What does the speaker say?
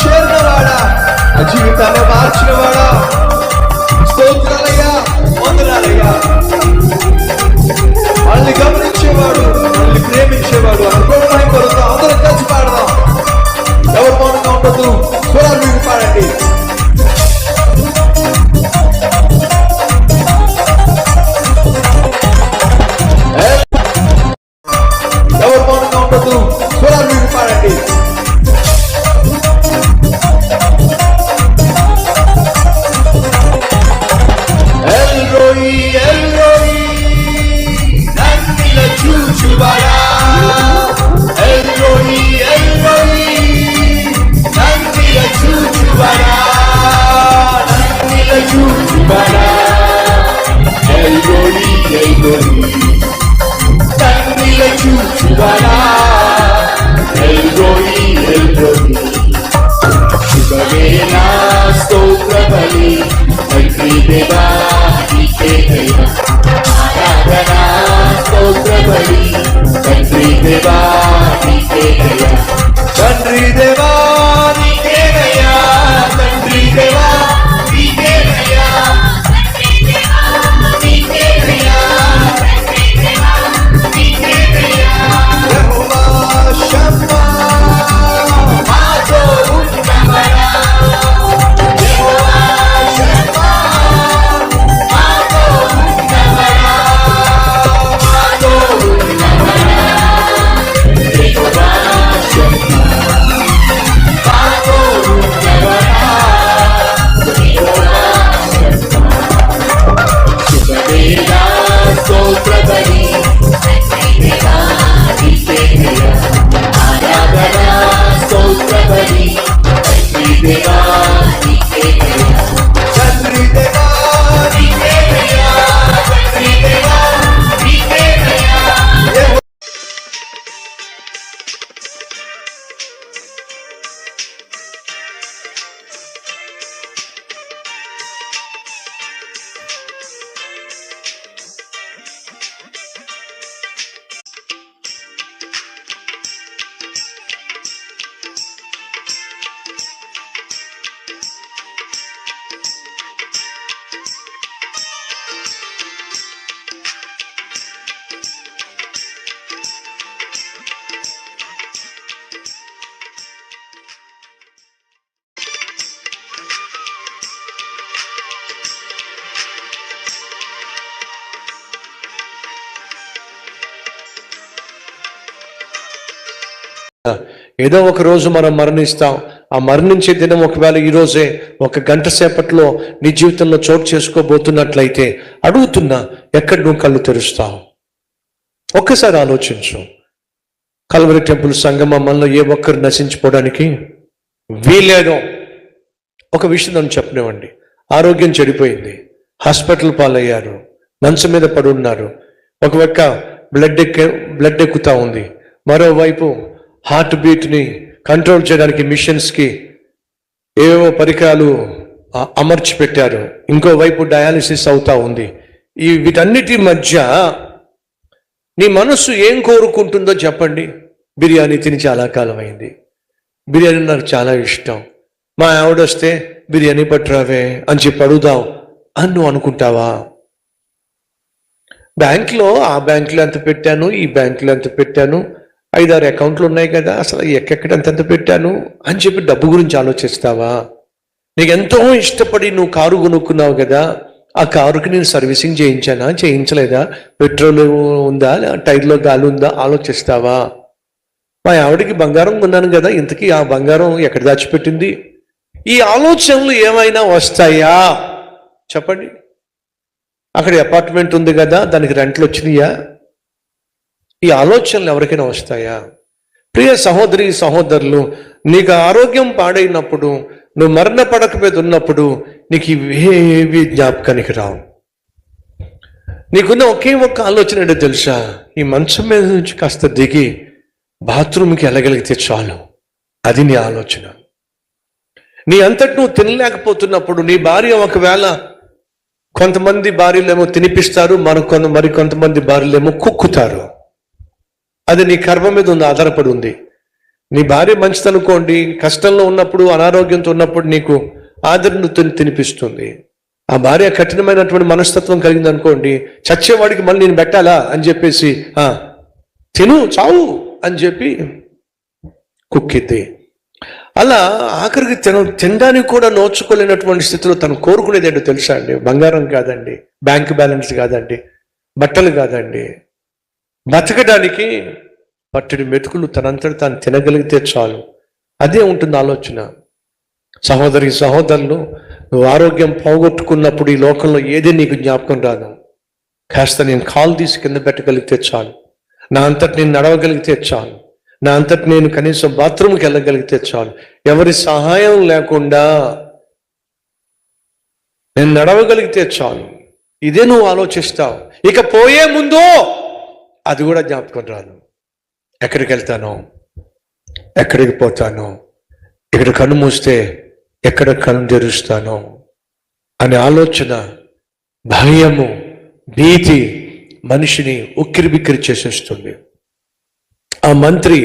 చేరినవాడా, నా జీవితాన్ని మార్చినవాడా, స్తోత్రాలయ్యా, వందనాలయ్యా. వాళ్ళని గమనించేవాడు, వాళ్ళని ప్రేమించేవాడు. అనుకోవడం కొడుతాం, అందరం కలిసి పాడదాం. ఎవరు మౌనంగా ఉండదు, స్వరాలు మీకు పాడండి. ఎవరు మౌనంగా ఉండదు, స్వరాలు మీకు పాడండి. ఎల్రోయి ఎల్రోయి నన్నిల చూచువాడా, ఎల్రోయి ఎల్రోయి నన్నిల చూచువాడా, నన్నిల చూచువాడా, ఎల్రోయి ఎల్రోయి నన్నిల చూచువాడా, ఎల్రోయి ఎల్రోయి. శుభవేళ స్తోత్ర బలి తండ్రి దేవా నీకేనయ్యా, ఆరాధనా స్తోత్ర బలి తండ్రి దేవా నీకేనయ్యా, తండ్రి దేవా నీకేనయ్యా, తండ్రి దేవా నీకేనయ్యా, నీకేనయ్యా, నీకేనయ్యా. యెహోవా షమ్మా మాతో ఉన్నవాడా, యెహోవా షమ్మా మాతో ఉన్నవాడా, మాతో ఉన్నవాడా, యెహోవా షమ్మా మాతో ఉన్నవాడా, యెహోవా షమ్మా. శుభవేళ స్తోత్ర బలి దేవా నీకేనయ్యా, ఆరాధనా స్తోత్ర బలి తండ్రి దేవా నీకేనయ్యా, తండ్రి దేవా నీకేనయ్యా, తండ్రి దేవా నీకేనయ్యా. ఏదో ఒక రోజు మనం మరణిస్తాం. ఆ మరణించే దినం ఒకవేళ ఈరోజే ఒక గంట సేపట్లో నీ జీవితంలో చోటు చేసుకోబోతున్నట్లయితే అడుగుతున్నా, ఎక్కడ నువ్వు కళ్ళు తెరుస్తావు? ఒక్కసారి ఆలోచించు. కల్వరి టెంపుల్ సంగమం మనలో ఏ ఒక్కరు నశించిపోవడానికి వీలేదు. ఒక విషయం నన్ను చెప్పనివ్వండి. ఆరోగ్యం చెడిపోయింది, హాస్పిటల్ పాలయ్యారు, మంచం మీద పడి ఉన్నారు. ఒక పక్క బ్లడ్ ఎక్కుతా ఉంది, మరోవైపు హార్ట్ బీట్ని కంట్రోల్ చేయడానికి మిషన్స్కి ఏవో పరికరాలు అమర్చి పెట్టారు, ఇంకోవైపు డయాలిసిస్ అవుతా ఉంది. వీటన్నిటి మధ్య నీ మనస్సు ఏం కోరుకుంటుందో చెప్పండి. బిర్యానీ తిని చాలా కాలం అయింది, బిర్యానీ నాకు చాలా ఇష్టం, మా ఆవిడ వస్తే బిర్యానీ పట్టురావే అని చెప్పి అడుగుదాం అని నువ్వు అనుకుంటావా? బ్యాంక్లో ఆ బ్యాంకులో ఎంత పెట్టాను, ఈ బ్యాంకులో ఎంత పెట్టాను, 5-6 అకౌంట్లు ఉన్నాయి కదా, అసలు ఎక్కడెక్కడ ఎంతెంత పెట్టాను అని చెప్పి డబ్బు గురించి ఆలోచిస్తావా? నీకు ఎంతో ఇష్టపడి నువ్వు కారు కొనుక్కున్నావు కదా, ఆ కారుకి నేను సర్వీసింగ్ చేయించానా, చేయించలేదా, పెట్రోల్ ఉందా, టైర్లో గాలి ఉందా ఆలోచిస్తావా? మా ఆవిడకి బంగారం కొన్నాను కదా, ఇంతకీ ఆ బంగారం ఎక్కడ దాచిపెట్టింది? ఈ ఆలోచనలు ఏమైనా వస్తాయా చెప్పండి? అక్కడ అపార్ట్మెంట్ ఉంది కదా, దానికి రెంట్లు వచ్చినాయా? ఈ ఆలోచనలు ఎవరికైనా వస్తాయా? ప్రియ సహోదరి సహోదరులు, నీకు ఆరోగ్యం పాడైనప్పుడు, నువ్వు మరణ పడక మీద ఉన్నప్పుడు నీకు ఇవేవి జ్ఞాపకానికి రావు. నీకున్న ఒకే ఒక్క ఆలోచన ఏంటో తెలుసా? ఈ మంచం మీద నుంచి కాస్త దిగి బాత్రూమ్కి వెళ్ళగలిగితే చాలు. అది నీ ఆలోచన. నీ అంతటి నువ్వు తినలేకపోతున్నప్పుడు, నీ భార్య ఒకవేళ, కొంతమంది భార్యలేమో తినిపిస్తారు, మరికొంతమంది భార్యలేమో కుక్కుతారు. అది నీ కర్మ మీద ఉంది, ఆధారపడి ఉంది. నీ భార్య మంచిదనుకోండి, కష్టంలో ఉన్నప్పుడు అనారోగ్యంతో ఉన్నప్పుడు నీకు ఆదరణ తినిపిస్తుంది. ఆ భార్య కఠినమైనటువంటి మనస్తత్వం కలిగింది అనుకోండి, చచ్చేవాడికి మళ్ళీ నేను పెట్టాలా అని చెప్పేసి తిను చావు అని చెప్పి కుక్కిద్ది. అలా ఆఖరికి తినడానికి కూడా నోచుకోలేనటువంటి స్థితిలో తను కోరుకునేది ఏంటో తెలుసా అండి? బంగారం కాదండి, బ్యాంక్ బ్యాలెన్స్ కాదండి, బట్టలు కాదండి, బతకడానికి పట్టడి మెతుకులు తనంతటి తాను తినగలిగితే చాలు. అదే ఉంటుంది ఆలోచన. సహోదరి సహోదరులు, నువ్వు ఆరోగ్యం పోగొట్టుకున్నప్పుడు ఈ లోకంలో ఏదే నీకు జ్ఞాపకం రాదు. కాస్త నేను కాలు తీసి కింద పెట్టగలిగితే చాలు, నా అంతటి నేను నడవగలిగితే చాలు, నా అంతటి నేను కనీసం బాత్రూమ్కి వెళ్ళగలిగితే చాలు, ఎవరి సహాయం లేకుండా నేను నడవగలిగితే చాలు. ఇదే నువ్వు ఆలోచిస్తావు. ఇక పోయే ముందు అది కూడా జ్ఞాపకం రాదు. ఎక్కడికి వెళ్తానో, ఎక్కడికి పోతానో, ఇక్కడ కన్ను మూస్తే ఎక్కడ కన్ను తెరుస్తానో అనే ఆలోచన, భయము, భీతి మనిషిని ఉక్కిరి బిక్కిరి చేసేస్తుంది. ఆ మంత్రి